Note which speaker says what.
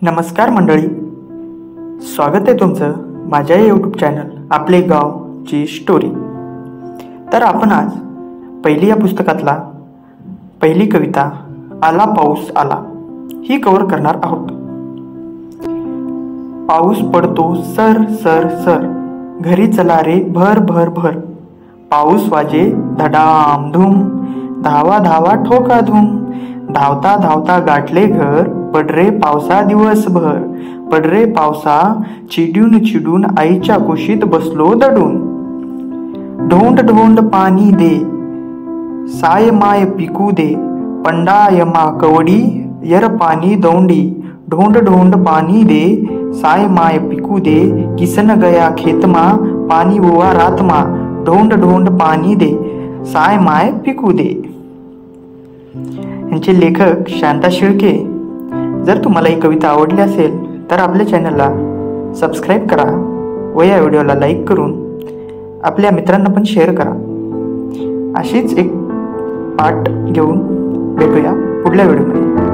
Speaker 1: नमस्कार मंडळी, स्वागत आहे तुमचं माझ्या यूट्यूब चॅनल आपले गावची स्टोरी। तर आपण आज पहिली या पुस्तकातला पहिली कविता आला पाऊस आला ही कव्हर करणार आहोत। पाऊस पडतो सर सर सर, घरी चला रे भर भर भर। पाऊस वाजे धडाम धूम, धावा धावा ठोका धूम। धावता धावता गाठले घर, पड रे पावसा दिवसभर। पड रे पावसा चिडून चिडून, आईच्या कुशीत बसलो दडून। ढोंड ढोंड पाणी दे, साय माय पिकू दे। पंडाय मा कवडी, यर पाणी दौंडी। ढोंड ढोंड पाणी दे, साय माय पिकू दे। किसन गया खेतमा, पाणी ओवा रातमा। ढोंड ढोंड पाणी दे, साय माय पिकू दे। यांचे लेखक शांता शेळके। जर तुम्हाला ही कविता आवडली असेल तर आपल्या चॅनलला सबस्क्राईब करा व या व्हिडिओला लाईक करून आपल्या मित्रांना पण शेअर करा। अशीच एक पाठ घेऊन भेटूया पुढल्या व्हिडिओमध्ये।